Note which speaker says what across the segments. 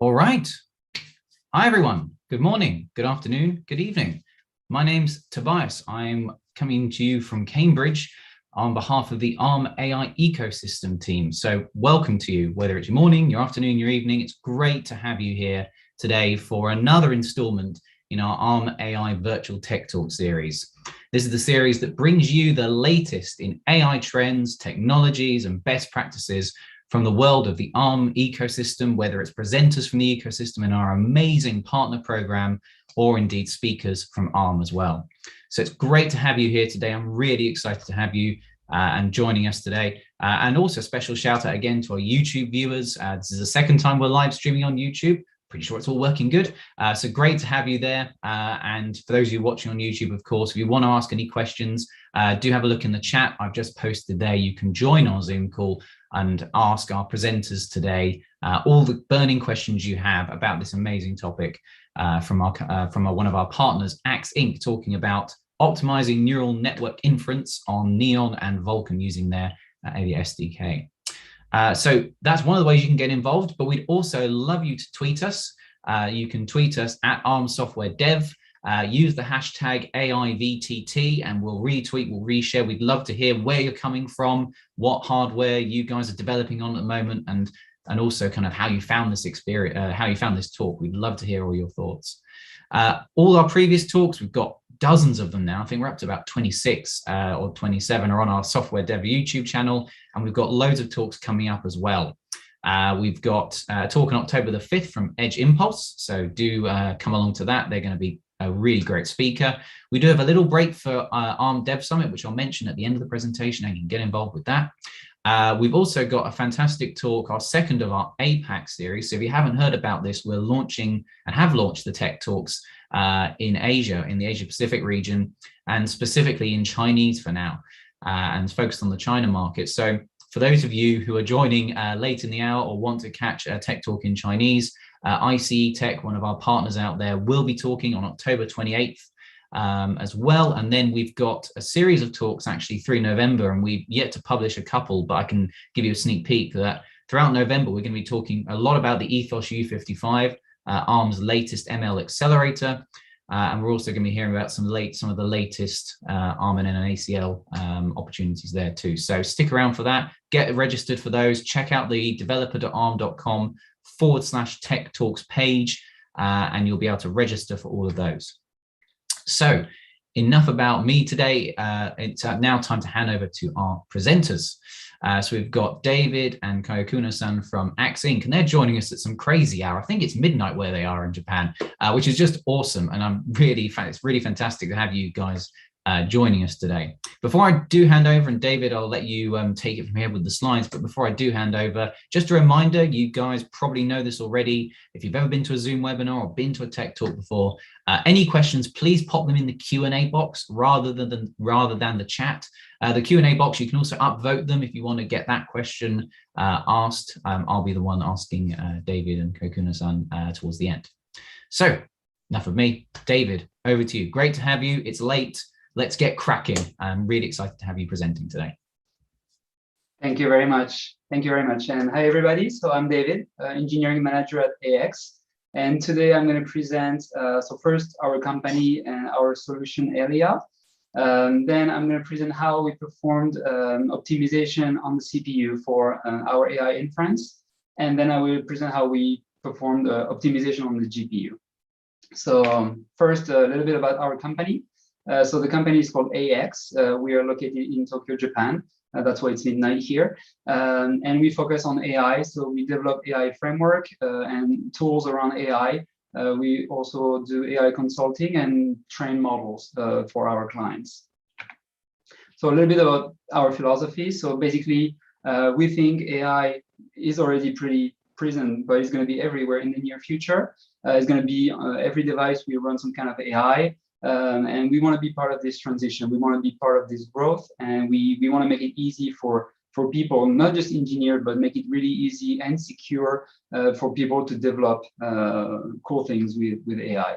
Speaker 1: All right. Hi, everyone. Good morning, good afternoon, good evening. My name's Tobias. I'm coming to you from Cambridge on behalf of the Arm AI ecosystem team. So welcome to you, whether it's your morning, your afternoon, your evening. It's great to have you here today for another installment in our Arm AI Virtual Tech Talk series. This is the series that brings you the latest in AI trends, technologies, and best practices from the world of the Arm ecosystem, whether it's presenters from the ecosystem in our amazing partner program, or indeed speakers from Arm as well. So it's great to have you here today. I'm really excited to have you and joining us today. And also a special shout out again to our YouTube viewers. This is the second time we're live streaming on YouTube. Pretty sure it's all working good. So great to have you there. And for those of you watching on YouTube, of course, if you want to ask any questions, do have a look in the chat. I've just posted there. You can join our Zoom call and ask our presenters today all the burning questions you have about this amazing topic from one of our partners, AXELL Inc., talking about optimizing neural network inference on NEON and Vulkan using their Ailia SDK. So that's one of the ways you can get involved, but we'd also love you to tweet us. You can tweet us at Arm Software Dev. Use the hashtag AIVTT and we'll retweet, we'll reshare. We'd love to hear where you're coming from, what hardware you guys are developing on at the moment, and also kind of how you found this experience, how you found this talk. We'd love to hear all your thoughts. All our previous talks, we've got dozens of them now. I think we're up to about 26 or 27 are on our Software Dev YouTube channel, and we've got loads of talks coming up as well. We've got a talk on October the 5th from Edge Impulse, so do come along to that. They're going to be a really great speaker. We do have a little break for Arm Dev Summit, which I'll mention at the end of the presentation, and you can get involved with that. We've also got a fantastic talk, our second of our APAC series. So if you haven't heard about this, we're launching and have launched the Tech Talks in Asia, in the Asia Pacific region, and specifically in Chinese for now, and focused on the China market. So for those of you who are joining late in the hour or want to catch a Tech Talk in Chinese, ICE Tech, one of our partners out there, will be talking on October 28th as well. And then we've got a series of talks actually through November, and we've yet to publish a couple, but I can give you a sneak peek that throughout November, we're going to be talking a lot about the Ethos U55, Arm's latest ML accelerator. And we're also going to be hearing about some of the latest Arm NEON and ACL opportunities there too. So stick around for that, get registered for those, check out the developer.arm.com/tech talks page, and you'll be able to register for all of those. So enough about me today. It's now time to hand over to our presenters. So we've got David and Kayokuna-san from AXELL Inc., and they're joining us at some crazy hour. I think it's midnight where they are in Japan, which is just awesome. And it's really fantastic to have you guys joining us today. Before I do hand over, and David, I'll let you take it from here with the slides, but before I do hand over, just a reminder, you guys probably know this already. If you've ever been to a Zoom webinar or been to a tech talk before, any questions, please pop them in the Q&A box rather than the chat. The Q&A box, you can also upvote them if you want to get that question asked. I'll be the one asking David and Kokuna-san towards the end. So enough of me. David, over to you. Great to have you. It's late. Let's get cracking. I'm really excited to have you presenting today.
Speaker 2: Thank you very much. Thank you very much. And hi, everybody. So I'm David, engineering manager at AX. And today I'm going to present, so first our company and our solution, Ailia. Then I'm going to present how we performed optimization on the CPU for our AI inference. And then I will present how we performed optimization on the GPU. So first, a little bit about our company. So the company is called AX. We are located in Tokyo, Japan. That's why it's midnight here. And we focus on AI. So we develop AI framework and tools around AI. We also do AI consulting and train models for our clients. So a little bit about our philosophy. So basically, we think AI is already pretty present, but it's going to be everywhere in the near future. It's going to be every device we run some kind of AI. And we want to be part of this transition. We want to be part of this growth, and we want to make it easy for people, not just engineers, but make it really easy and secure for people to develop cool things with AI.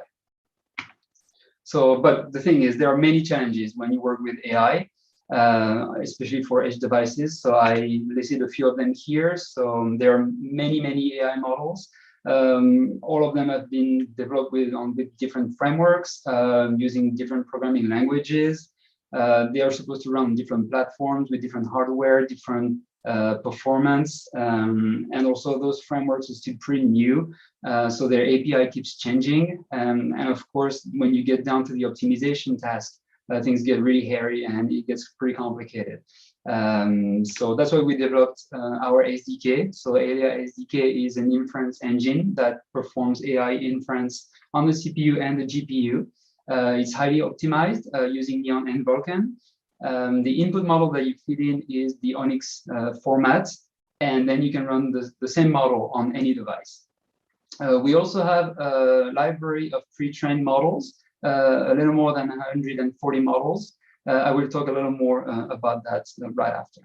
Speaker 2: So, but the thing is, there are many challenges when you work with AI, especially for edge devices. So I listed a few of them here. So there are many AI models. All of them have been developed with different frameworks, using different programming languages. They are supposed to run on different platforms with different hardware, different performance, and also those frameworks are still pretty new, so their API keeps changing. And of course, when you get down to the optimization task, things get really hairy and it gets pretty complicated. So that's why we developed our SDK. So Ailia SDK is an inference engine that performs AI inference on the CPU and the GPU. It's highly optimized using Neon and Vulkan. The input model that you feed in is the ONNX format, and then you can run the same model on any device. We also have a library of pre-trained models, a little more than 140 models. I will talk a little more about that right after.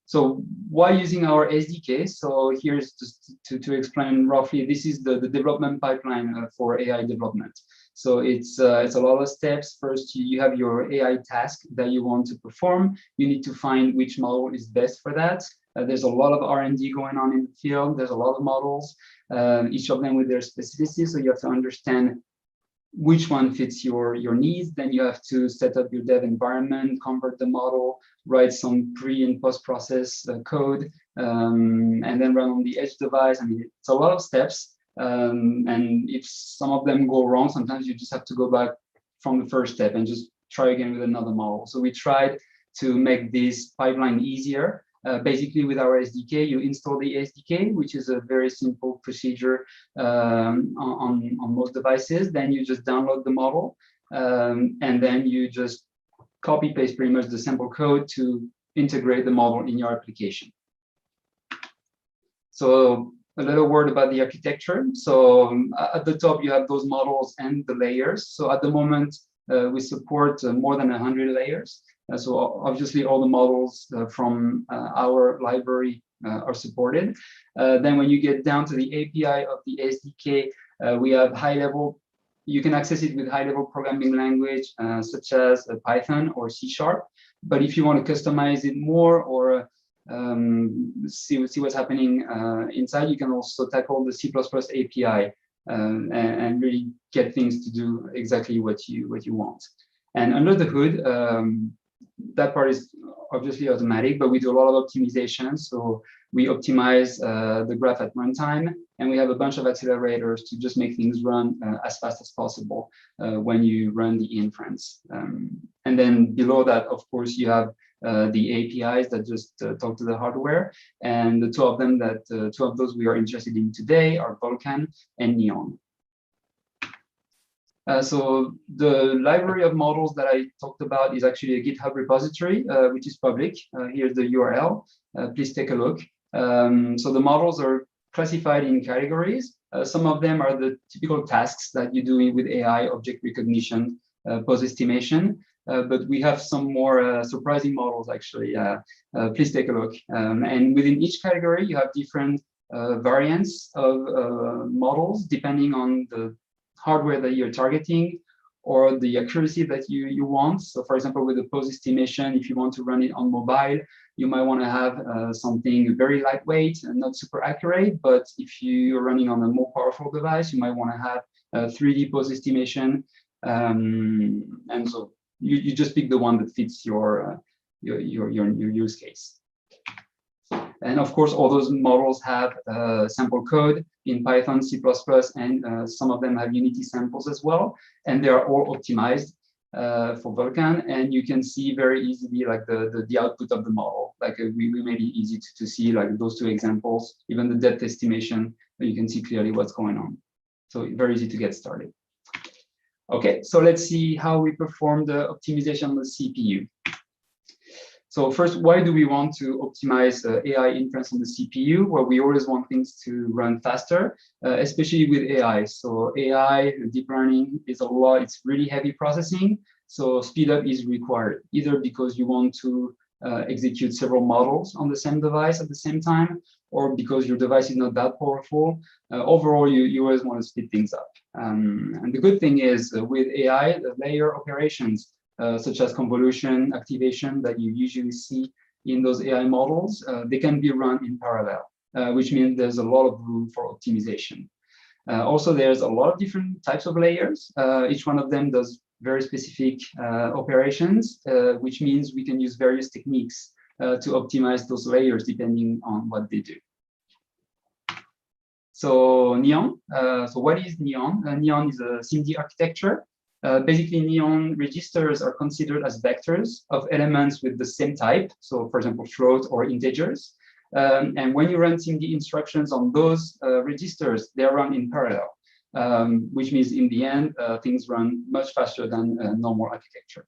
Speaker 2: So why using our SDK? So here's just to explain roughly, this is the development pipeline for AI development. So it's a lot of steps. First, you have your AI task that you want to perform. You need to find which model is best for that. There's a lot of R&D going on in the field. There's a lot of models, each of them with their specificities. So you have to understand which one fits your needs. Then you have to set up your dev environment, convert the model, write some pre and post process code, and then run on the edge device. I mean, it's a lot of steps. And if some of them go wrong, sometimes you just have to go back from the first step and just try again with another model. So we tried to make this pipeline easier. Basically, with our SDK, you install the SDK, which is a very simple procedure on most devices. Then you just download the model, and then you just copy paste pretty much the sample code to integrate the model in your application. So a little word about the architecture. So at the top, you have those models and the layers. So at the moment, we support more than 100 layers. So obviously all the models from our library are supported. Then when you get down to the API of the SDK, we have high level, you can access it with high level programming language, such as Python or C#. But if you want to customize it more or see what's happening inside, you can also tackle the C++ API and really get things to do exactly what you want. And under the hood, that part is obviously automatic, but we do a lot of optimization. So we optimize the graph at runtime, and we have a bunch of accelerators to just make things run as fast as possible when you run the inference. And then below that, of course, you have the APIs that just talk to the hardware, and the two of those we are interested in today are Vulkan and Neon. So the library of models that I talked about is actually a GitHub repository, which is public. Here's the URL. Please take a look. So the models are classified in categories. Some of them are the typical tasks that you do with AI, object recognition, pose estimation. But we have some more surprising models, actually. Please take a look. And within each category, you have different variants of models, depending on the hardware that you're targeting or the accuracy that you want. So for example, with the pose estimation, if you want to run it on mobile, you might want to have something very lightweight and not super accurate. But if you're running on a more powerful device, you might want to have 3D pose estimation. And so you just pick the one that fits your use case. And of course, all those models have sample code in Python, C++, and some of them have Unity samples as well. And they are all optimized for Vulkan. And you can see very easily like the output of the model. Like we made it easy to see like those two examples, even the depth estimation, you can see clearly what's going on. So very easy to get started. Okay, so let's see how we perform the optimization on the CPU. So first, why do we want to optimize AI inference on the CPU? Well, we always want things to run faster, especially with AI. So AI, deep learning is a lot, it's really heavy processing. So speed up is required, either because you want to execute several models on the same device at the same time, or because your device is not that powerful. Overall, you always want to speed things up. And the good thing is with AI, the layer operations, such as convolution, activation that you usually see in those AI models, they can be run in parallel. which means there's a lot of room for optimization. Also, there's a lot of different types of layers. Each one of them does very specific operations, which means we can use various techniques to optimize those layers depending on what they do. So NEON, so what is NEON? NEON is a SIMD architecture. Basically, NEON registers are considered as vectors of elements with the same type. So for example, float or integers. And when you run SIMD instructions on those registers, they are run in parallel, which means in the end, things run much faster than normal architecture.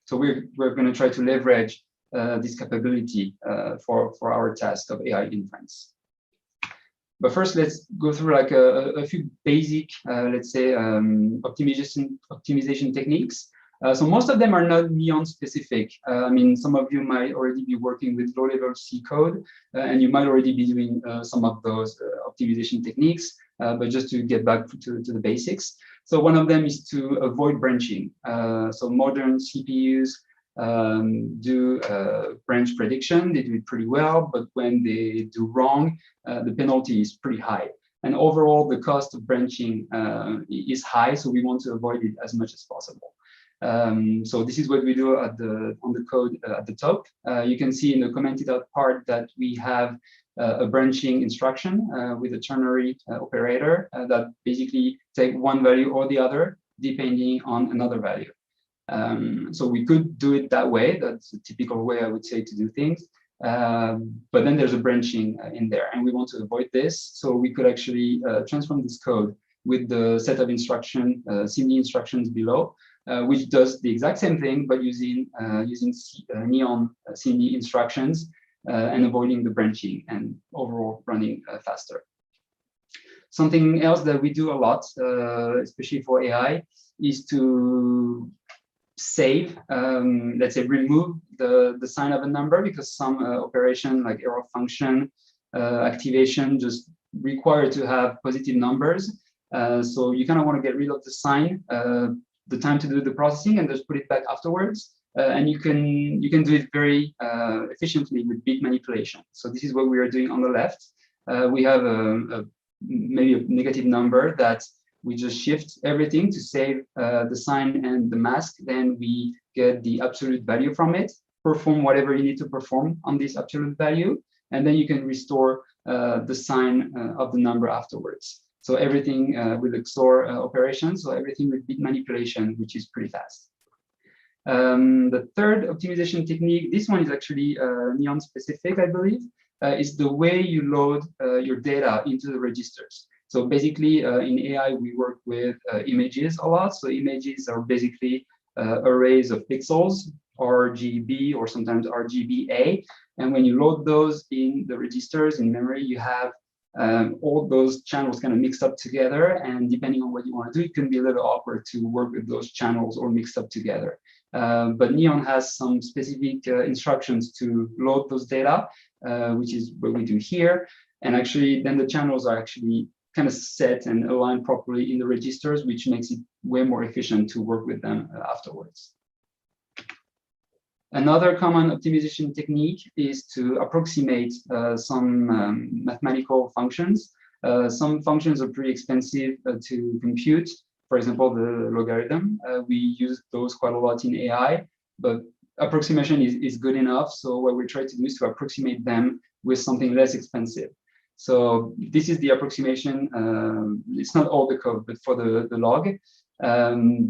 Speaker 2: So we're going to try to leverage this capability for our task of AI inference. But first, let's go through like a few basic, let's say, optimization techniques. So most of them are not NEON specific. I mean, some of you might already be working with low-level C code, and you might already be doing some of those optimization techniques. But just to get back to the basics. So one of them is to avoid branching. So modern CPUs do branch prediction. They do it pretty well, but when they do wrong, the penalty is pretty high. And overall, the cost of branching is high, so we want to avoid it as much as possible. So this is what we do on the code at the top. You can see in the commented out part that we have a branching instruction with a ternary operator that basically take one value or the other depending on another value. So we could do it that way. That's a typical way, I would say, to do things. But then there's a branching in there, and we want to avoid this. So we could actually transform this code with the set of instruction, SIMD instructions below, which does the exact same thing, but using NEON SIMD instructions and avoiding the branching and overall running faster. Something else that we do a lot, especially for AI, is to save, let's say, remove the sign of a number, because some operation like arrow function activation just require to have positive numbers. So you kind of want to get rid of the sign, the time to do the processing, and just put it back afterwards. And you can do it very efficiently with bit manipulation. So this is what we are doing on the left. We have maybe a negative number that we just shift everything to save the sign and the mask. Then we get the absolute value from it, perform whatever you need to perform on this absolute value, and then you can restore the sign of the number afterwards. So everything with XOR operations, so everything with bit manipulation, which is pretty fast. The third optimization technique, this one is actually NEON specific, I believe, is the way you load your data into the registers. So basically, in AI, we work with images a lot. So images are basically arrays of pixels, RGB or sometimes RGBA. And when you load those in the registers in memory, you have all those channels kind of mixed up together. And depending on what you want to do, it can be a little awkward to work with those channels or mixed up together. But NEON has some specific instructions to load those data, which is what we do here. And actually, then the channels are actually kind of set and aligned properly in the registers, which makes it way more efficient to work with them afterwards. Another common optimization technique is to approximate some mathematical functions. Some functions are pretty expensive to compute. For example, the logarithm. We use those quite a lot in AI, but approximation is good enough. So what we try to do is to approximate them with something less expensive. So this is the approximation. It's not all the code, but for the log.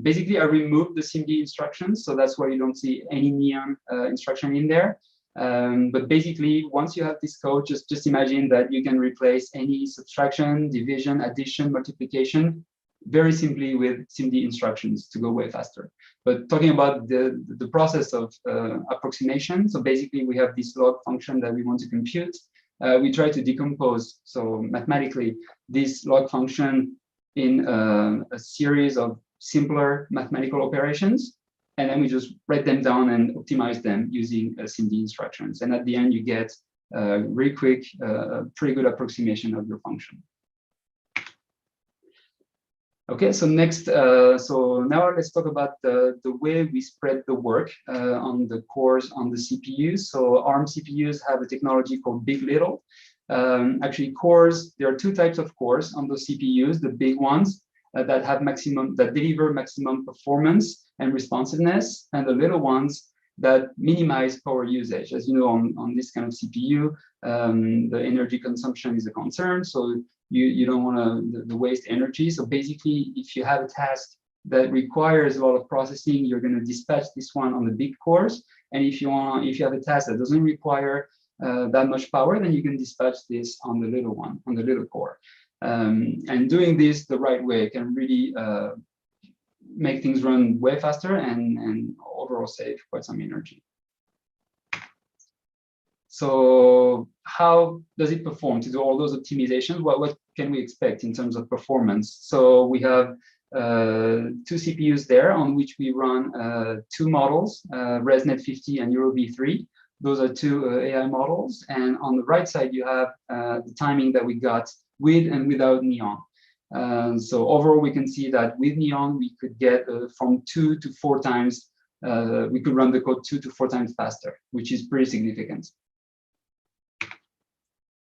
Speaker 2: Basically, I removed the SIMD instructions, so that's why you don't see any NEON instruction in there. But basically, once you have this code, just imagine that you can replace any subtraction, division, addition, multiplication very simply with SIMD instructions to go way faster. But talking about the process of approximation, so basically we have this log function that we want to compute. We try to decompose, so mathematically, this log function in a series of simpler mathematical operations, and then we just write them down and optimize them using SIMD instructions. And at the end, you get a very quick, pretty good approximation of your function. Okay, so next, so now let's talk about the way we spread the work on the cores on the CPUs. So ARM CPUs have a technology called big. LITTLE. Actually, cores, there are two types of cores on those CPUs, the big ones that have that deliver maximum performance and responsiveness, and the little ones that minimize power usage. As you know, on this kind of CPU, the energy consumption is a concern, so you don't want to waste energy. So basically, if you have a task that requires a lot of processing, you're going to dispatch this one on the big cores. And if you have a task that doesn't require that much power, then you can dispatch this on the little one, on the little core. And doing this the right way can really make things run way faster and overall save quite some energy. So how does it perform to do all those optimizations? What can we expect in terms of performance? So we have two CPUs there on which we run two models, ResNet 50 and EuroV3. Those are two AI models. And on the right side, you have the timing that we got with and without Neon. So overall, we can see that with Neon, we could get from 2 to 4 times, we could run the code 2 to 4 times faster, which is pretty significant.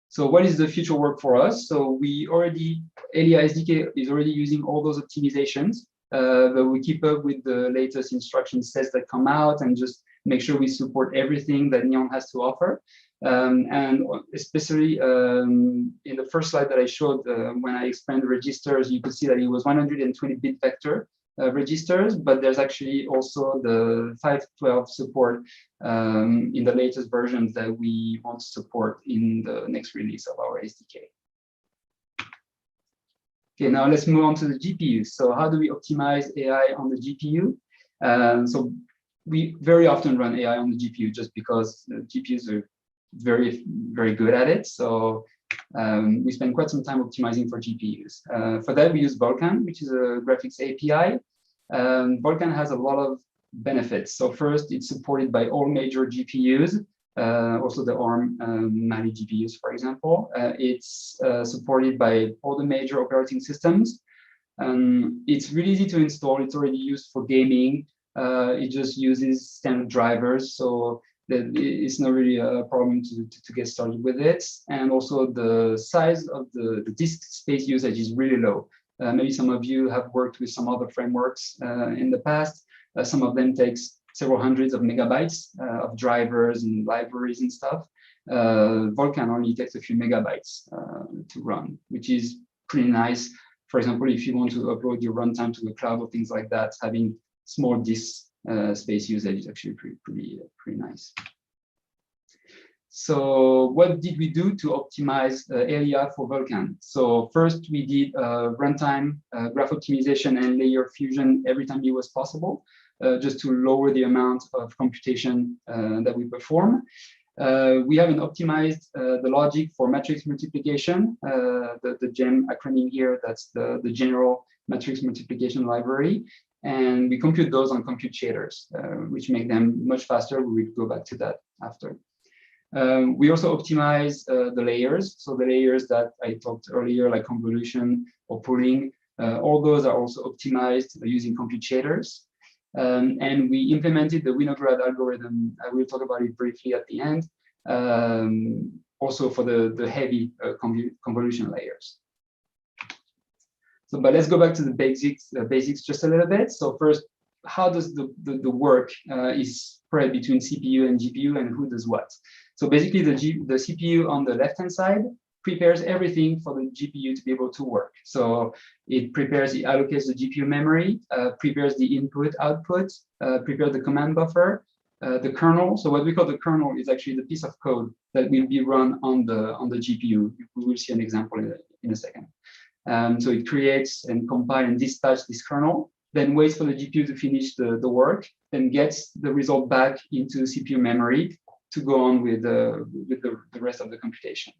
Speaker 2: So what is the future work for us? So Ailia SDK is already using all those optimizations, but we keep up with the latest instruction sets that come out and just make sure we support everything that Neon has to offer. And especially in the first slide that I showed, when I explained the registers, you could see that it was 120-bit vector registers, but there's actually also the 512 support in the latest versions that we want to support in the next release of our SDK. Okay, now let's move on to the GPU. So how do we optimize AI on the GPU? So we very often run AI on the GPU just because the GPUs are very, very good at it. So we spend quite some time optimizing for GPUs. For that, we use Vulkan, which is a graphics API. Vulkan has a lot of benefits. So first, it's supported by all major GPUs, also the Arm Mali GPUs, for example. It's supported by all the major operating systems. It's really easy to install. It's already used for gaming. It just uses standard drivers, so it's not really a problem to get started with it. And also the size of the disk space usage is really low. Maybe some of you have worked with some other frameworks in the past. Some of them takes several hundreds of megabytes of drivers and libraries and stuff. Vulkan only takes a few megabytes to run, which is pretty nice. For example, if you want to upload your runtime to the cloud or things like that, having small disk space usage is actually pretty nice. So what did we do to optimize Ailia for Vulkan? So first we did runtime, graph optimization, and layer fusion every time it was possible, just to lower the amount of computation that we perform. We haven't optimized the logic for matrix multiplication, the GEM acronym here, that's the general matrix multiplication library. And we compute those on compute shaders, which make them much faster. We will go back to that after. We also optimize the layers. So the layers that I talked earlier, like convolution or pooling, all those are also optimized using compute shaders. And we implemented the Winograd algorithm. I will talk about it briefly at the end, also for the heavy convolution layers. So, but let's go back to the basics just a little bit. So first, how does the work is spread between CPU and GPU, and who does what? So basically, the CPU on the left-hand side prepares everything for the GPU to be able to work. So it allocates the GPU memory, prepares the input, output, prepares the command buffer, the kernel. So what we call the kernel is actually the piece of code that will be run on the GPU. We will see an example in a second. So it creates and compile and dispatch this kernel, then waits for the GPU to finish the work, then gets the result back into CPU memory to go on with the rest of the computation.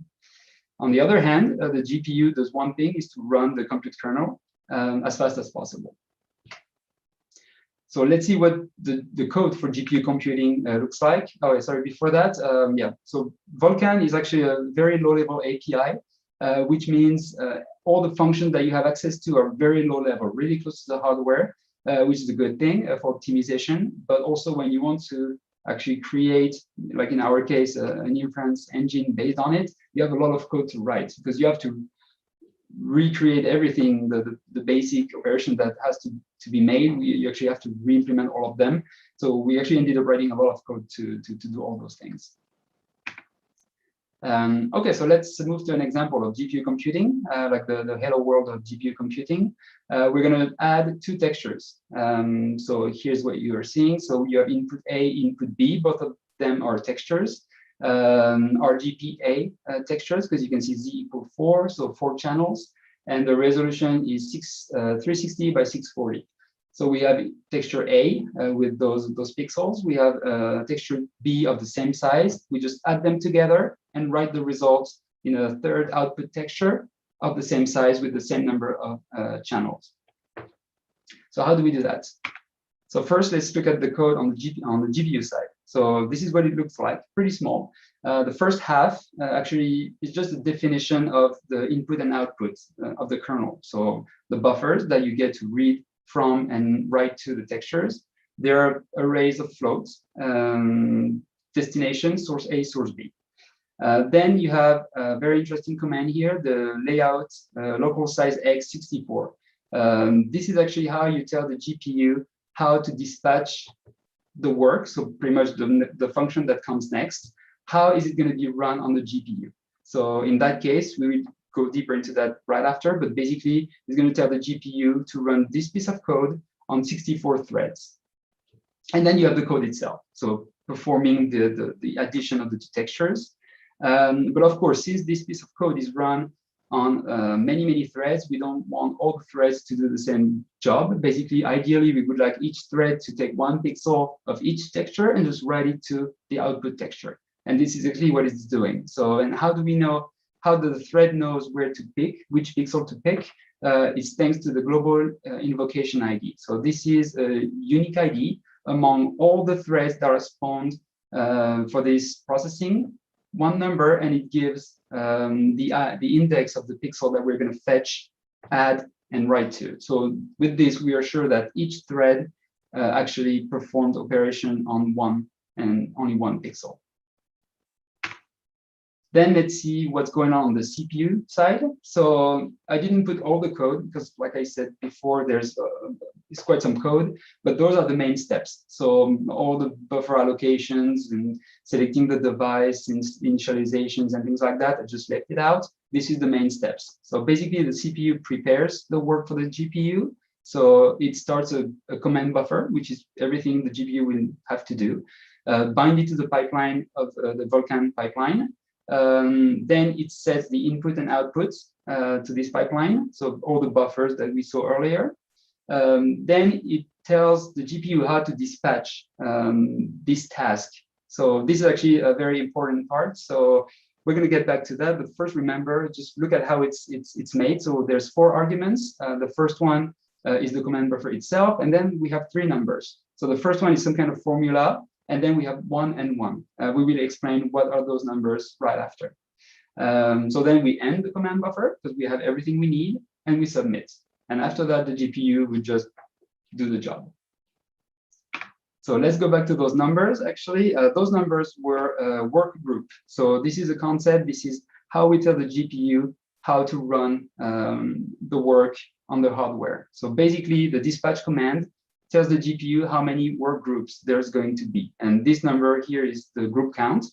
Speaker 2: On the other hand, the GPU does one thing, is to run the compute kernel as fast as possible. So let's see what the code for GPU computing looks like. Oh, sorry, before that, yeah. So Vulkan is actually a very low-level API, which means all the functions that you have access to are very low level, really close to the hardware, which is a good thing for optimization. But also when you want to actually create, like in our case, an inference engine based on it, you have a lot of code to write because you have to recreate everything, the basic operation that has to be made. You actually have to re-implement all of them. So we actually ended up writing a lot of code to do all those things. Okay, so let's move to an example of GPU computing, like the hello world of GPU computing. We're going to add two textures. So here's what you are seeing. So you have input A, input B. Both of them are textures. RGPA textures, because you can see Z equal 4, so 4 channels. And the resolution is 360 by 640. So we have texture A with those pixels. We have texture B of the same size. We just add them together and write the results in a third output texture of the same size with the same number of channels. So how do we do that? So first, let's look at the code on the GPU side. So this is what it looks like, pretty small. The first half actually is just a definition of the input and output of the kernel. So the buffers that you get to read from and write to the textures. There are arrays of floats, destination, source A, source B. Then you have a very interesting command here, the layout local size x64. This is actually how you tell the GPU how to dispatch the work, so pretty much the function that comes next. How is it going to be run on the GPU? So in that case, we will go deeper into that right after, but basically it's going to tell the GPU to run this piece of code on 64 threads. And then you have the code itself, so performing the addition of the two textures. But of course, since this piece of code is run on many threads, we don't want all the threads to do the same job. Basically, ideally, we would like each thread to take 1 pixel of each texture and just write it to the output texture. And this is actually what it's doing. So, and how do we know, how the thread knows where to pick, which pixel to pick? It's thanks to the global invocation ID. So this is a unique ID among all the threads that are spawned for this processing, one number, and it gives the index of the pixel that we're going to fetch, add, and write to. So with this, we are sure that each thread actually performs operation on one and only one pixel. Then let's see what's going on the CPU side. So I didn't put all the code because, like I said before, there's it's quite some code, but those are the main steps. So all the buffer allocations and selecting the device, initializations and things like that, I just left it out. This is the main steps. So basically the CPU prepares the work for the GPU. So it starts a command buffer, which is everything the GPU will have to do, bind it to the pipeline of the Vulkan pipeline. Then it sets the input and outputs to this pipeline, so all the buffers that we saw earlier. Then it tells the GPU how to dispatch this task. So this is actually a very important part. So we're going to get back to that, but first remember, just look at how it's made. So there's 4 arguments. The first one is the command buffer itself, and then we have 3 numbers. So the first one is some kind of formula. And then we have 1 and 1. We will explain what are those numbers right after. So then we end the command buffer because we have everything we need, and we submit. And after that, the GPU will just do the job. So let's go back to those numbers. Actually, those numbers were a work group. So this is a concept. This is how we tell the GPU how to run the work on the hardware. So basically, the dispatch command tells the GPU how many work groups there's going to be. And this number here is the group count.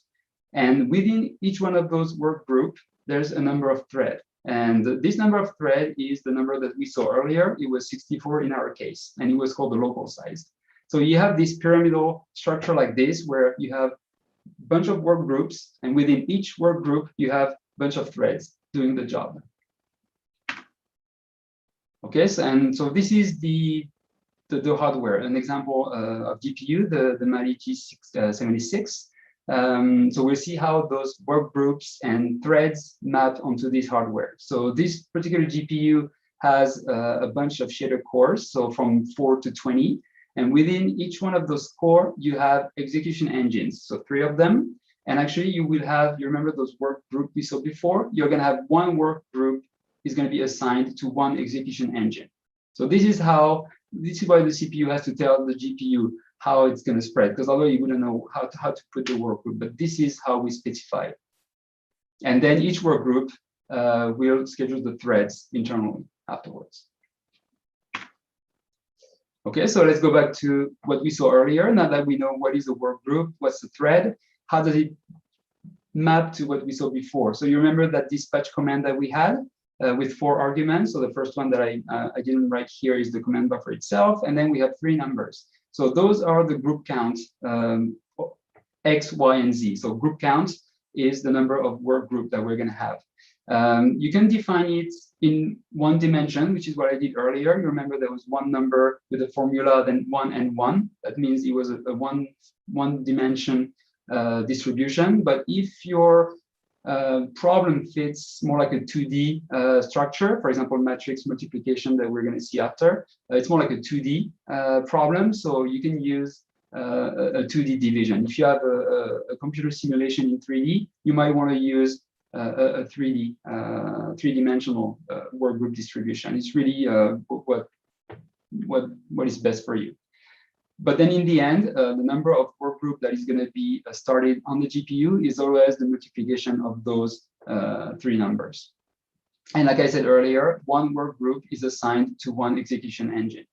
Speaker 2: And within each one of those work groups, there's a number of threads. And this number of threads is the number that we saw earlier. It was 64 in our case, and it was called the local size. So you have this pyramidal structure like this, where you have a bunch of work groups, and within each work group, you have a bunch of threads doing the job. Okay, so this is the hardware, an example of GPU, the Mali G76. So we'll see how those work groups and threads map onto this hardware. So this particular GPU has a bunch of shader cores, so from 4 to 20. And within each one of those core, you have execution engines, so 3 of them. And actually, you will have, you remember those work groups we saw before? You're going to have one work group is going to be assigned to one execution engine. So this is why the CPU has to tell the GPU how it's going to spread, because although you wouldn't know how to put the work group, but this is how we specify. And then each work group will schedule the threads internally afterwards. Okay, so let's go back to what we saw earlier. Now that we know what is a work group, what's the thread, how does it map to what we saw before? So you remember that dispatch command that we had with 4 arguments. So the first one that I didn't write here is the command buffer itself, and then we have 3 numbers. So those are the group counts, X, Y, and Z. So group count is the number of work group that we're going to have. You can define it in 1 dimension, which is what I did earlier. You remember there was 1 number with a formula, then 1 and 1. That means it was a one dimension distribution. But if your problem fits more like a 2D structure, for example, matrix multiplication that we're going to see after, it's more like a 2D problem. So you can use a 2D division. If you have a computer simulation in 3D, you might want to use a 3D, 3-dimensional work group distribution. It's really what is best for you. But then in the end, the number of work group that is going to be started on the GPU is always the multiplication of those 3 numbers. And like I said earlier, 1 work group is assigned to 1 execution engine.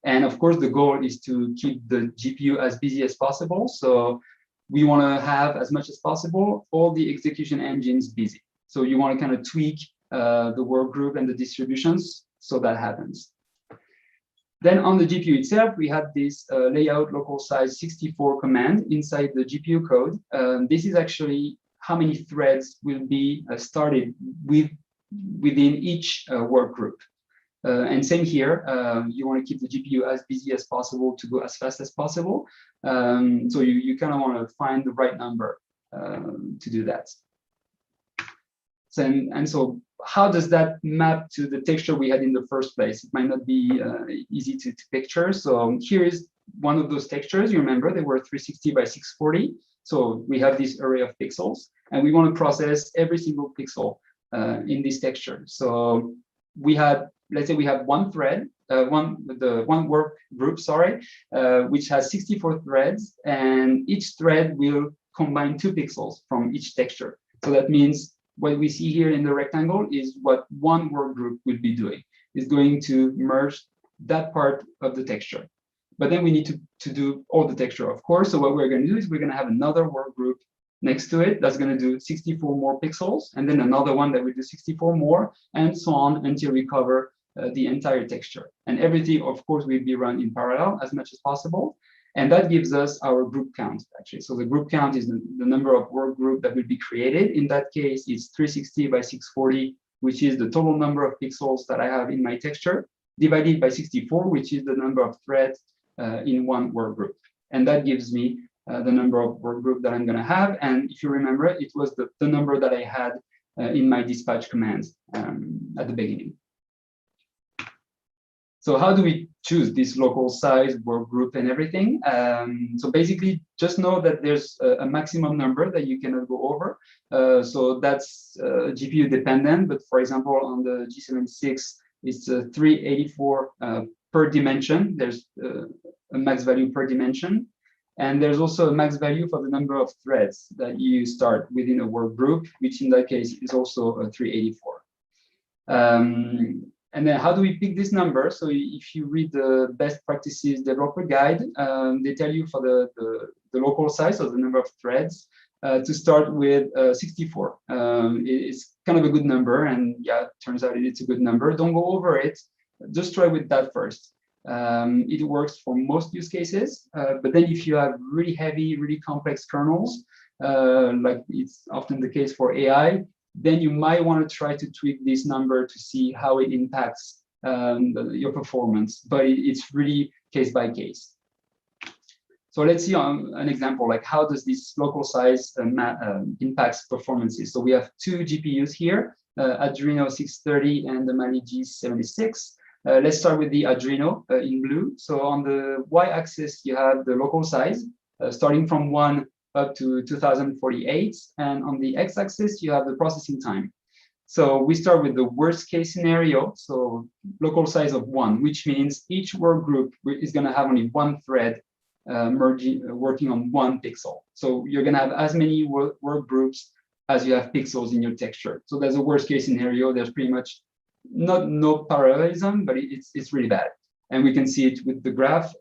Speaker 2: And of course, the goal is to keep the GPU as busy as possible. So we want to have, as much as possible, all the execution engines busy. So you want to kind of tweak the work group and the distributions so that happens. Then on the GPU itself, we have this layout local size 64 command inside the GPU code. This is actually how many threads will be started within each work group. And same here, you want to keep the GPU as busy as possible to go as fast as possible. So you kind of want to find the right number to do that. So how does that map to the texture we had in the first place? It might not be easy to picture. So here is one of those textures. You remember they were 360 by 640. So we have this array of pixels, and we want to process every single pixel in this texture. So we had, let's say we have 1 thread, one work group, sorry, which has 64 threads, and each thread will combine 2 pixels from each texture. So that means what we see here in the rectangle is what 1 work group will be doing. It's going to merge that part of the texture. But then we need to do all the texture, of course. So what we're going to do is we're going to have another work group next to it that's going to do 64 more pixels, and then another one that will do 64 more, and so on until we cover the entire texture. And everything, of course, will be run in parallel as much as possible. And that gives us our group count, actually. So the group count is the number of work group that will be created. In that case, it's 360 by 640, which is the total number of pixels that I have in my texture, divided by 64, which is the number of threads in 1 work group. And that gives me the number of work group that I'm going to have. And if you remember, it was the number that I had in my dispatch commands at the beginning. So how do we choose this local size, work group, and everything? So basically, just know that there's a maximum number that you cannot go over. So that's GPU dependent. But for example, on the G76, it's 384 per dimension. There's a max value per dimension. And there's also a max value for the number of threads that you start within a work group, which in that case is also a 384. And then how do we pick this number? So if you read the best practices developer guide, they tell you for the local size, so the number of threads, to start with 64. It's kind of a good number, and yeah, it turns out it's a good number. Don't go over it. Just try with that first. It works for most use cases, but then if you have really heavy, really complex kernels, like it's often the case for AI, then you might want to try to tweak this number to see how it impacts your performance, but it's really case by case. So let's see on an example, like how does this local size impacts performances. So we have 2 GPUs here, Adreno 630 and the Mali G76. Let's start with the Adreno in blue. So on the y-axis, you have the local size, starting from 1 up to 2048. And on the x-axis, you have the processing time. So we start with the worst case scenario. So local size of 1, which means each work group is going to have only 1 thread working on one pixel. So you're going to have as many work groups as you have pixels in your texture. So that's a worst case scenario. There's pretty much no parallelism, but it's really bad. And we can see it with the graph.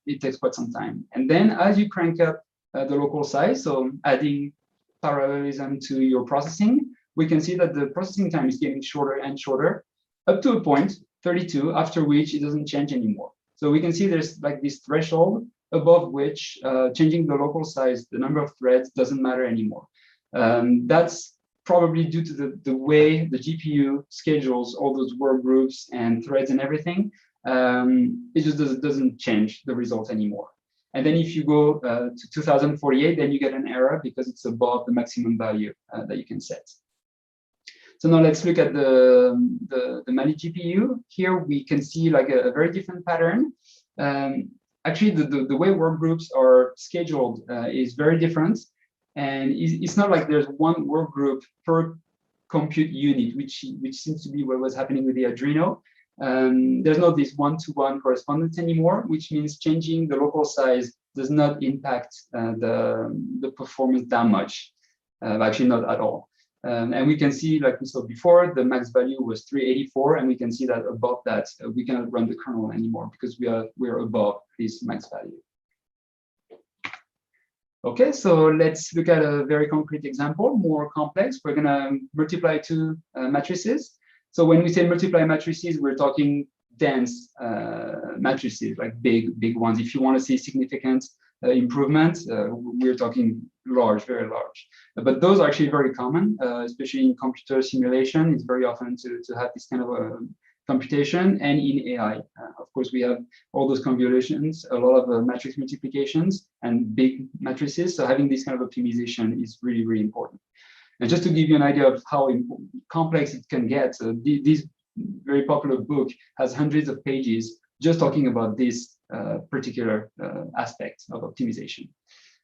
Speaker 2: It takes quite some time. And then as you crank up the local size, so adding parallelism to your processing, we can see that the processing time is getting shorter and shorter up to a point, 32, after which it doesn't change anymore. So we can see there's like this threshold above which changing the local size, the number of threads doesn't matter anymore. That's probably due to the way the GPU schedules all those work groups and threads and everything. It just doesn't change the result anymore. And then if you go to 2048, then you get an error because it's above the maximum value that you can set. So now let's look at the Mali GPU. Here we can see like a very different pattern. Actually, the way work groups are scheduled is very different. And it's not like there's one work group per compute unit, which seems to be what was happening with the Adreno. There's not this one-to-one correspondence anymore, which means changing the local size does not impact the performance that much, actually not at all. And we can see, like we saw before, the max value was 384, and we can see that above that, we cannot run the kernel anymore because we're above this max value. Okay, so let's look at a very concrete example, more complex. We're gonna multiply two matrices. So when we say multiply matrices, we're talking dense matrices, like big ones. If you want to see significant improvement, we're talking large, very large. But those are actually very common, especially in computer simulation. It's very often to have this kind of a computation, and in AI. Of course, we have all those convolutions, a lot of matrix multiplications and big matrices. So having this kind of optimization is really, really important. And just to give you an idea of how complex it can get, this very popular book has hundreds of pages just talking about this particular aspect of optimization.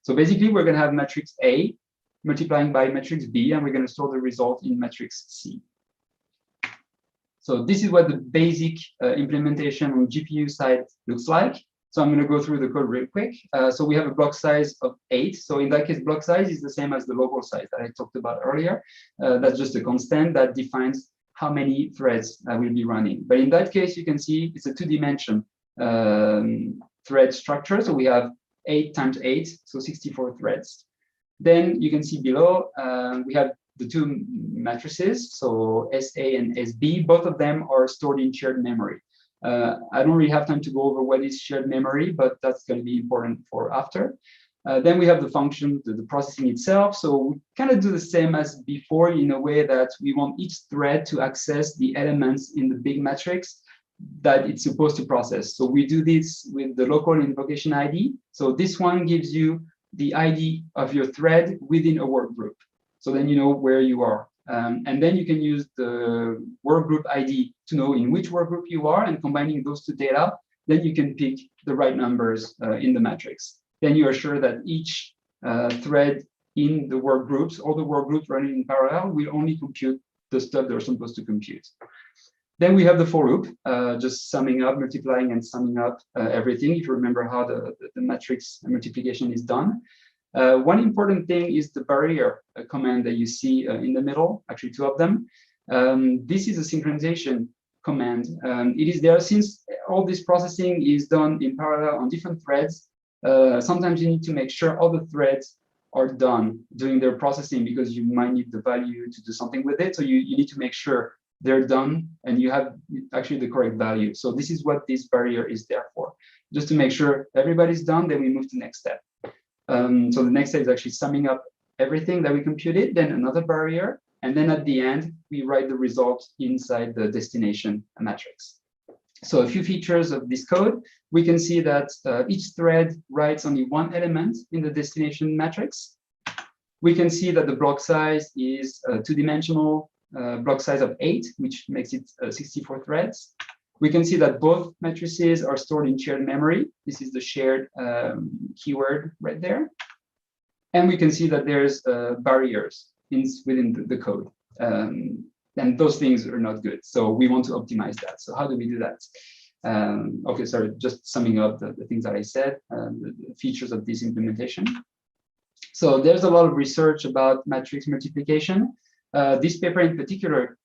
Speaker 2: So basically, we're going to have matrix A multiplying by matrix B, and we're going to store the result in matrix C. So this is what the basic implementation on GPU side looks like. So I'm going to go through the code real quick. So we have a block size of 8. So in that case, block size is the same as the local size that I talked about earlier. That's just a constant that defines how many threads will be running. But in that case, you can see it's a two-dimension thread structure. So we have 8 times 8, so 64 threads. Then you can see below, we have the two matrices, so SA and SB. Both of them are stored in shared memory. I don't really have time to go over what is shared memory, but that's going to be important for after. Then we have the function, the processing itself. So we kind of do the same as before in a way that we want each thread to access the elements in the big matrix that it's supposed to process. So we do this with the local invocation ID. So this one gives you the ID of your thread within a work group. So then you know where you are. And then you can use the work group ID to know in which work group you are, and combining those two data, then you can pick the right numbers in the matrix. Then you are sure that each thread in the work groups, all the work groups running in parallel, will only compute the stuff they're supposed to compute. Then we have the for loop, just summing up, multiplying and summing up everything, if you remember how the matrix multiplication is done. One important thing is the barrier command that you see in the middle, actually two of them. This is a synchronization command. It is there since all this processing is done in parallel on different threads. Sometimes you need to make sure all the threads are done doing their processing because you might need the value to do something with it. So you need to make sure they're done and you have actually the correct value. So this is what this barrier is there for. Just to make sure everybody's done, then we move to the next step. So the next step is actually summing up everything that we computed, then another barrier, and then at the end, we write the result inside the destination matrix. So a few features of this code, we can see that each thread writes only one element in the destination matrix. We can see that the block size is a two-dimensional block size of 8, which makes it 64 threads. We can see that both matrices are stored in shared memory. This is the shared keyword right there. And we can see that there's barriers within the code. And those things are not good. So we want to optimize that. So how do we do that? Okay, sorry, just summing up the things that I said, the features of this implementation. So there's a lot of research about matrix multiplication. This paper in particular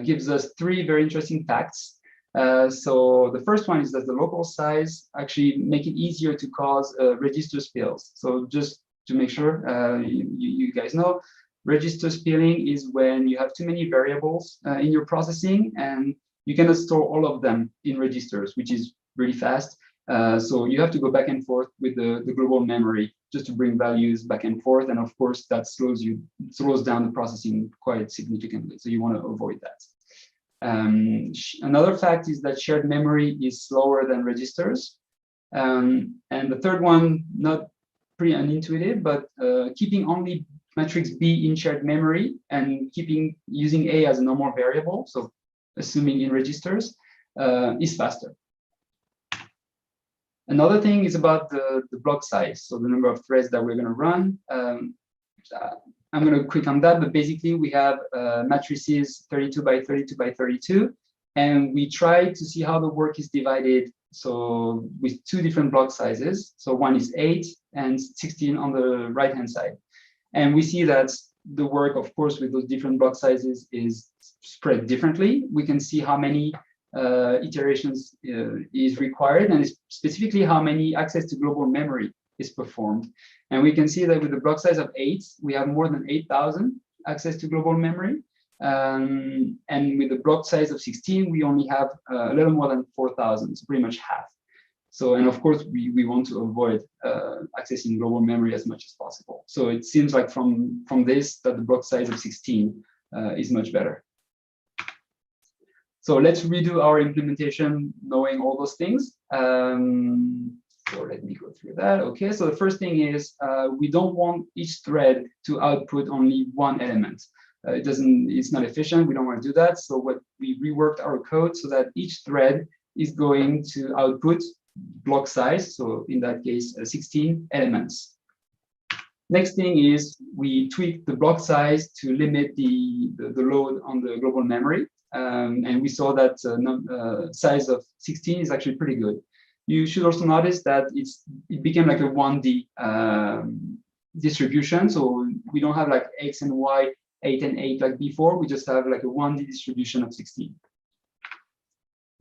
Speaker 2: gives us 3 very interesting facts. So the first one is that the local size actually make it easier to cause register spills. So just to make sure you guys know, register spilling is when you have too many variables in your processing and you cannot store all of them in registers, which is really fast. So you have to go back and forth with the global memory just to bring values back and forth. And of course, that slows down the processing quite significantly. So you want to avoid that. Another fact is that shared memory is slower than registers. And the third one, not pretty unintuitive, but keeping only matrix B in shared memory and using A as a normal variable, so assuming in registers, is faster. Another thing is about the block size, so the number of threads that we're going to run. I'm going to click on that, but basically we have matrices 32 by 32 by 32, and we try to see how the work is divided. So with 2 different block sizes, so one is 8 and 16 on the right-hand side. And we see that the work, of course, with those different block sizes is spread differently. We can see how many iterations is required, and specifically how many access to global memory is performed. And we can see that with the block size of 8, we have more than 8,000 access to global memory. And with the block size of 16, we only have a little more than 4,000, so pretty much half. So, and of course, we want to avoid accessing global memory as much as possible. So it seems like from this that the block size of 16 is much better. So let's redo our implementation knowing all those things. So let me go through that. Okay, so the first thing is we don't want each thread to output only one element. It's not efficient. We don't want to do that. So what we reworked our code so that each thread is going to output block size. So in that case, 16 elements. Next thing is we tweak the block size to limit the load on the global memory. And we saw that size of 16 is actually pretty good. You should also notice that it became like a 1D distribution. So we don't have like X and Y, 8 and 8 like before. We just have like a 1D distribution of 16.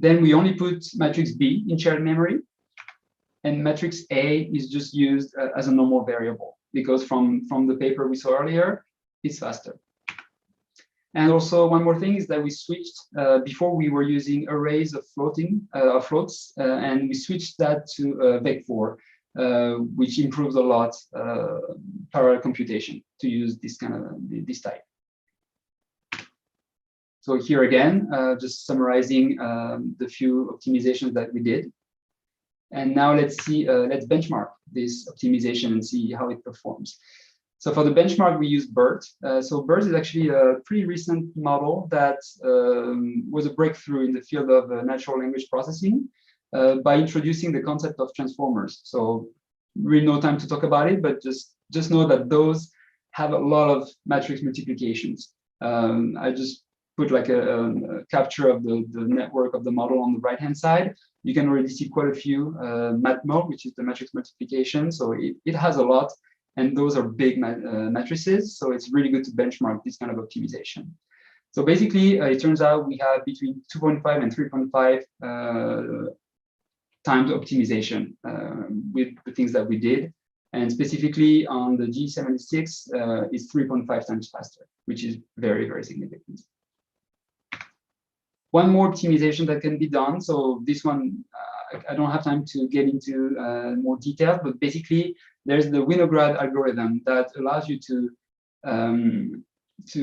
Speaker 2: Then we only put matrix B in shared memory. And matrix A is just used as a normal variable because from the paper we saw earlier, it's faster. And also one more thing is that we switched, before we were using arrays of floats, and we switched that to vec4, which improves a lot parallel computation to use this kind of this type. So here again, just summarizing the few optimizations that we did. And now let's benchmark this optimization and see how it performs. So for the benchmark, we use BERT. So BERT is actually a pretty recent model that was a breakthrough in the field of natural language processing by introducing the concept of transformers. So really no time to talk about it, but just know that those have a lot of matrix multiplications. I just put like a capture of the network of the model on the right-hand side. You can already see quite a few matmul, which is the matrix multiplication. So it has a lot. And those are big matrices, so it's really good to benchmark this kind of optimization. So basically, it turns out we have between 2.5 and 3.5 times optimization with the things that we did. And specifically on the G76, it's 3.5 times faster, which is very, very significant. One more optimization that can be done. So this one, I don't have time to get into more detail, but basically there's the Winograd algorithm that allows you to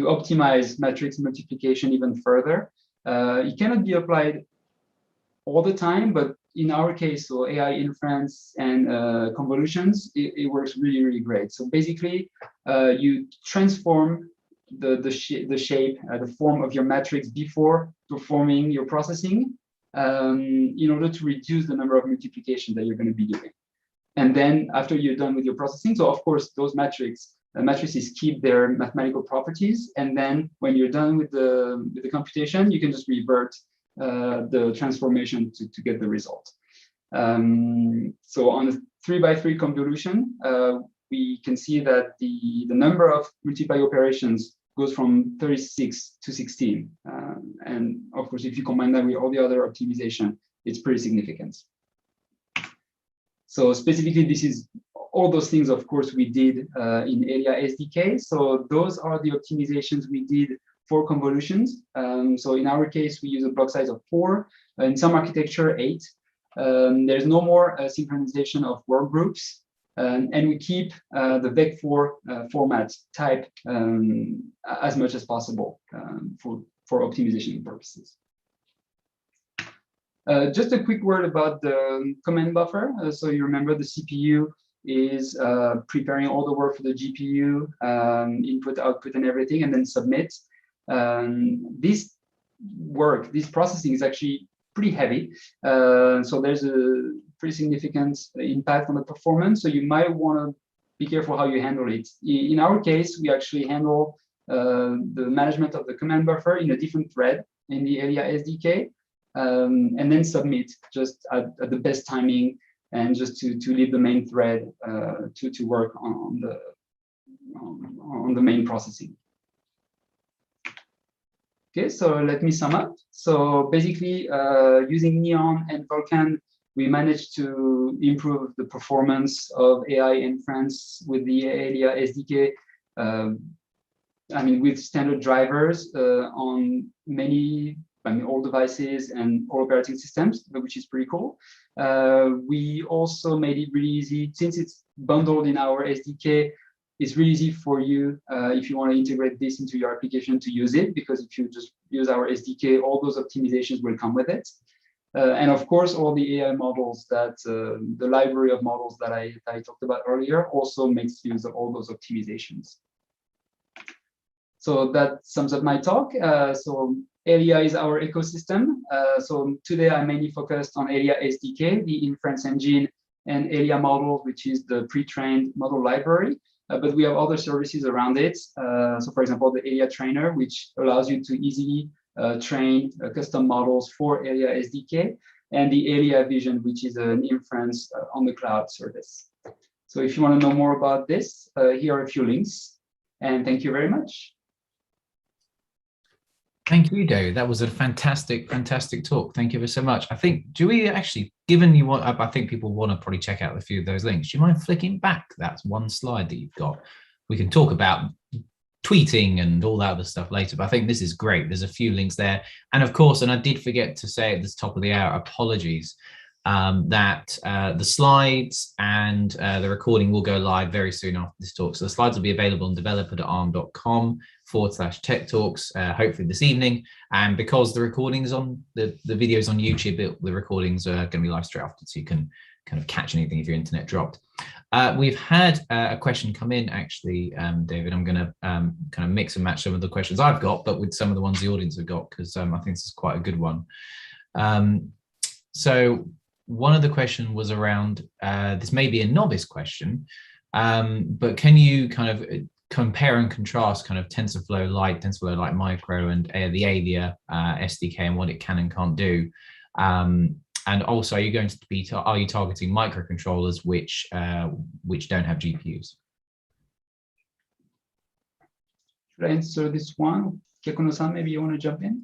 Speaker 2: optimize matrix multiplication even further. It cannot be applied all the time, but in our case, so AI inference and convolutions, it works really, really great. So basically, you transform the shape, the form of your matrix before performing your processing in order to reduce the number of multiplication that you're going to be doing. And then after you're done with your processing, so of course, those matrices keep their mathematical properties. And then when you're done with the computation, you can just revert the transformation to get the result. So on a 3x3 convolution, we can see that the number of multiply operations goes from 36 to 16. And of course, if you combine that with all the other optimization, it's pretty significant. So specifically, this is all those things, of course, we did in Ailia SDK. So those are the optimizations we did for convolutions. So in our case, we use a block size of 4. In some architecture, 8. There's no more synchronization of work groups. And we keep the VEC4 format type as much as possible for optimization purposes. Just a quick word about the command buffer. So you remember the CPU is preparing all the work for the GPU, input, output, and everything, and then submit. This processing is actually pretty heavy. So there's a pretty significant impact on the performance. So you might want to be careful how you handle it. In our case, we actually handle the management of the command buffer in a different thread in the Ailia SDK, and then submit just at the best timing, and just to leave the main thread to work on the main processing. Okay, so let me sum up. So basically, using Neon and Vulkan, we managed to improve the performance of AI inference with the Ailia SDK. I mean, with standard drivers on all devices and all operating systems, which is pretty cool. We also made it really easy, since it's bundled in our SDK. It's really easy for you if you want to integrate this into your application to use it, because if you just use our SDK, all those optimizations will come with it. And of course, all the AI models that the library of models that I talked about earlier also makes use of all those optimizations. So that sums up my talk. So Ailia is our ecosystem. So today I mainly focused on Ailia SDK, the inference engine, and Ailia models, which is the pre-trained model library. But we have other services around it. So for example, the Ailia trainer, which allows you to easily train custom models for Ailia SDK, and the Ailia Vision, which is an inference on the cloud service. So if you want to know more about this, here are a few links. And thank you very much.
Speaker 1: Thank you, David. That was a fantastic talk. Thank you so much. I think, do we actually, given you want, I think people want to probably check out a few of those links. Do you mind flicking back that one slide that you've got? We can talk about tweeting and all that other stuff later, but I think this is great. There's a few links there. And of course, and I did forget to say at the top of the hour, apologies, that the slides and the recording will go live very soon after this talk. So the slides will be available on developer.arm.com/tech talks, hopefully this evening. And because the recordings on the videos on YouTube, the recordings are going to be live straight after, so you can kind of catch anything if your internet dropped. We've had a question come in, actually, David. I'm going to kind of mix and match some of the questions I've got, but with some of the ones the audience have got, because I think this is quite a good one. So one of the questions was around, this may be a novice question, but can you kind of compare and contrast kind of TensorFlow Lite, Micro, and the Ailia SDK and what it can and can't do? And also, are you going to be are you targeting microcontrollers which don't have GPUs?
Speaker 2: Should I answer this one? Kekuno-san, maybe you want to jump in?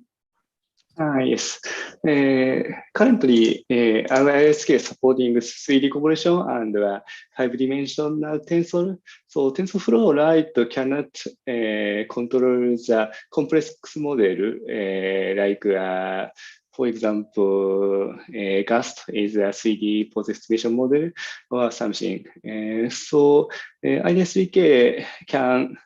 Speaker 3: Yes. Currently, Ailia SDK supporting 3D compression and 5-dimensional tensor. So TensorFlow Lite cannot control the complex model like, for example, GAST is a 3D post-estimation model or something. So Ailia SDK can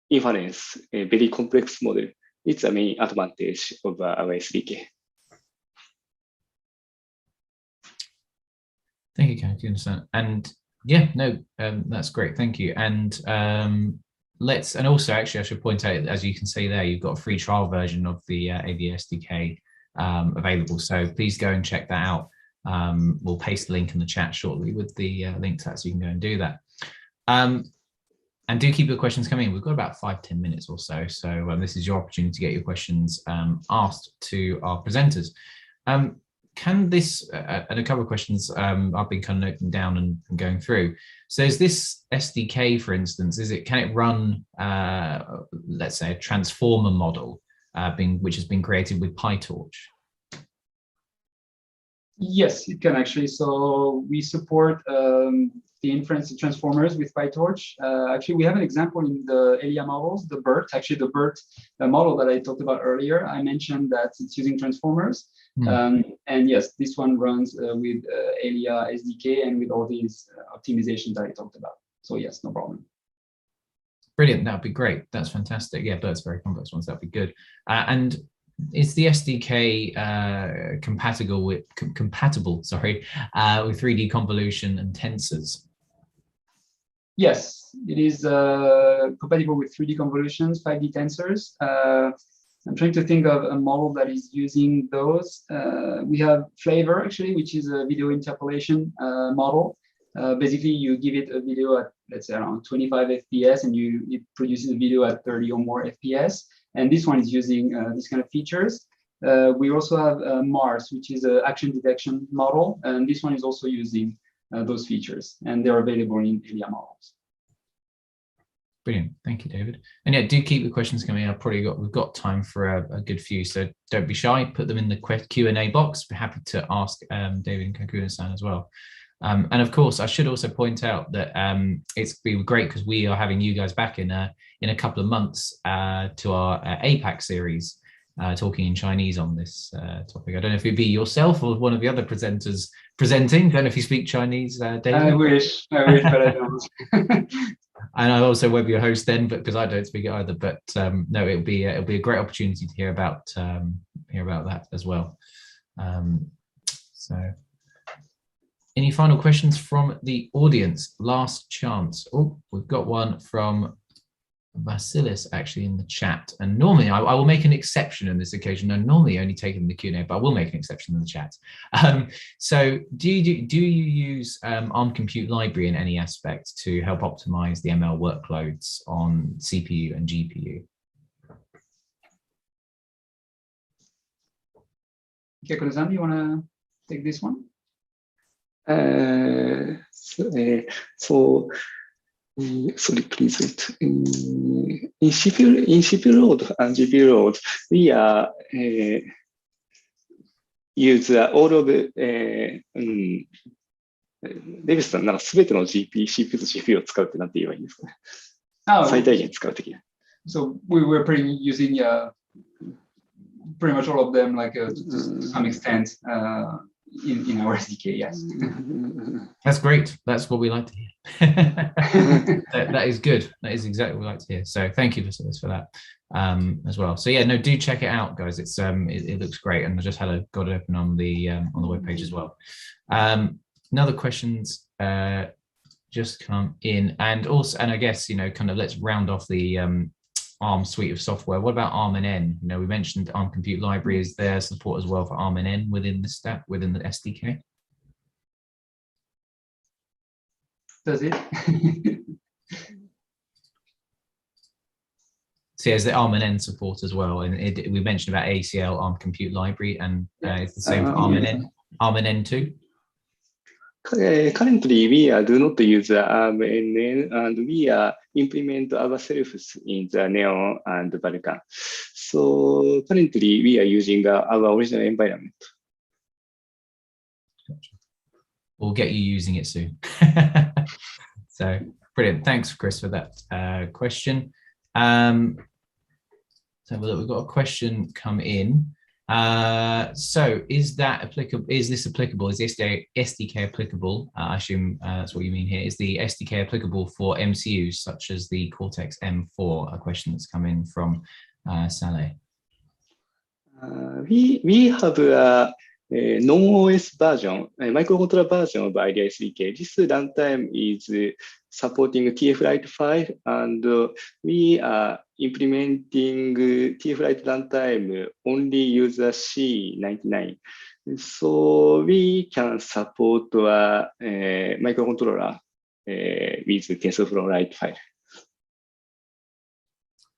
Speaker 3: inference a very complex model. It's a main advantage of our SDK.
Speaker 1: Thank you, Ken. Do you understand? And yeah, no, that's great. Thank you. And and also, actually, I should point out, as you can see there, you've got a free trial version of the Ailia SDK available. So please go and check that out. We'll paste the link in the chat shortly with the link to that, so you can go and do that. And do keep your questions coming. We've got about 5-10 minutes or so. So this is your opportunity to get your questions asked to our presenters. Can this, and a couple of questions I've been kind of noting down and going through. So is this SDK, for instance, can it run, let's say, a transformer model which has been created with PyTorch?
Speaker 2: Yes, it can actually. So we support the inference transformers with PyTorch. Actually, we have an example in the Ailia models, the BERT. Actually, the BERT model that I talked about earlier, I mentioned that it's using transformers. And yes, this one runs with Ailia SDK and with all these optimizations that I talked about. So yes, no problem.
Speaker 1: Brilliant, that'd be great. That's fantastic. Yeah, BERT's very complex ones, that'd be good. And is the SDK compatible with 3D convolution and tensors?
Speaker 2: Yes, it is compatible with 3D convolutions, 5D tensors. I'm trying to think of a model that is using those. We have Flavor, actually, which is a video interpolation model. Basically, you give it a video at, let's say, around 25 FPS, and it produces a video at 30 or more FPS. And this one is using these kind of features. We also have Mars, which is an action detection model. And this one is also using those features. And they're available in Ailia models.
Speaker 1: Brilliant. Thank you, David. And yeah, do keep the questions coming. We've got time for a good few. So don't be shy. Put them in the Q&A box. Be happy to ask David and Kakuna-san as well. And of course, I should also point out that it's been great because we are having you guys back in a couple of months to our APAC series, talking in Chinese on this topic. I don't know if it'd be yourself or one of the other presenters presenting. Don't know if you speak Chinese, David.
Speaker 2: I wish, but I don't.
Speaker 1: And I'll also web your host then, but because I don't speak it either. But no, it'll be a great opportunity to hear about that as well. So. Any final questions from the audience? Last chance. Oh, we've got one from Vasilis actually in the chat. And normally I will make an exception on this occasion. I'm normally only taking the Q&A, but I will make an exception in the chat. So do you use Arm Compute Library in any aspect to help optimize the ML workloads on CPU and GPU?
Speaker 2: Okay, Kakuna-san, you want to take this one?
Speaker 3: Sorry, please wait. In CPU load and GPU load, we are use all of the デビスさんなら全ての CPU と GPU を使うってなんて言えばいいんですかね。最大限使う的な。
Speaker 2: So we were using pretty much all of them, like to some extent. In our SDK, yes.
Speaker 1: That's great. That's what we like to hear. that is good. That is exactly what we like to hear. So thank you for that as well. So yeah, no, do check it out, guys. It's it looks great, and I just got it open on the webpage as well. Another questions just come in, and I guess kind of let's round off the Arm suite of software. What about Arm NEON? We mentioned Arm Compute Library. Is there support as well for Arm NEON within the SDK?
Speaker 2: Does it?
Speaker 1: So is the Arm NEON support as well? And we mentioned about ACL Arm Compute Library, and it's the same for Arm NEON too.
Speaker 3: Currently, we do not use Arm NEON, and we implement ourselves in the NEON and Vulkan. So currently, we are using our original environment.
Speaker 1: We'll get you using it soon. So brilliant. Thanks, Chris, for that question. So we've got a question come in. So is that applicable? Is this applicable? Is the SDK applicable? I assume that's what you mean here. Is the SDK applicable for MCUs such as the Cortex M4? A question that's come in from Saleh.
Speaker 3: We have a non-OS version, a microcontroller version of Ailia SDK. This runtime is supporting TF-Lite 5, and we are implementing TF-Lite runtime only use C99. So we can support a microcontroller with TensorFlow Lite 5.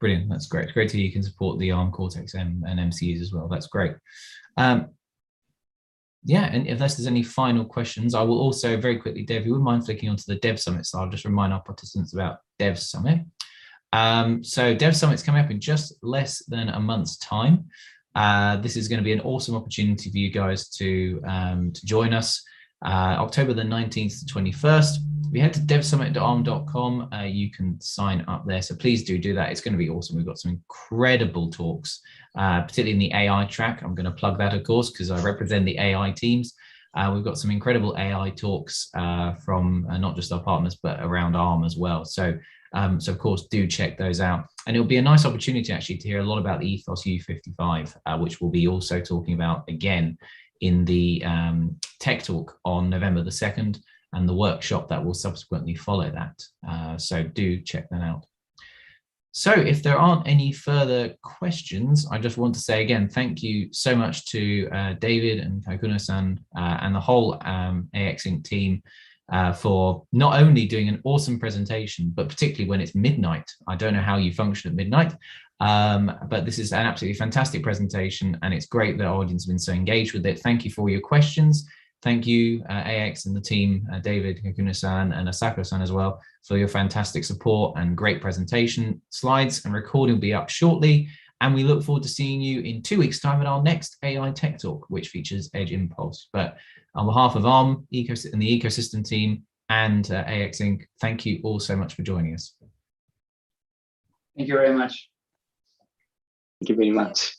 Speaker 1: Brilliant. That's great. Great to hear you can support the ARM Cortex-M and MCUs as well. That's great. Yeah, and if there's any final questions, I will also very quickly, Dev, you wouldn't mind flicking onto the Dev Summit. So I'll just remind our participants about Dev Summit. So Dev Summit's coming up in just less than a month's time. This is going to be an awesome opportunity for you guys to join us. October the 19th to 21st. If you head to devsummit.arm.com, you can sign up there. So please do that. It's going to be awesome. We've got some incredible talks, particularly in the AI track. I'm going to plug that, of course, because I represent the AI teams. We've got some incredible AI talks from not just our partners, but around ARM as well. So of course, do check those out. And it'll be a nice opportunity actually to hear a lot about the Ethos U55, which we'll be also talking about again in the tech talk on November the 2nd and the workshop that will subsequently follow that. So do check that out. So if there aren't any further questions, I just want to say again, thank you so much to David and Kaikuno-san and the whole AX Inc. team for not only doing an awesome presentation, but particularly when it's midnight. I don't know how you function at midnight, but this is an absolutely fantastic presentation, and it's great that our audience has been so engaged with it. Thank you for all your questions. Thank you, AX and the team, David, Kaikuno-san, and Asako-san as well, for your fantastic support and great presentation. Slides and recording will be up shortly, and we look forward to seeing you in 2 weeks' time at our next AI Tech Talk, which features Edge Impulse. But on behalf of ARM and the ecosystem team and AX Inc., thank you all so much for joining us.
Speaker 2: Thank you very much.
Speaker 3: Thank you very much.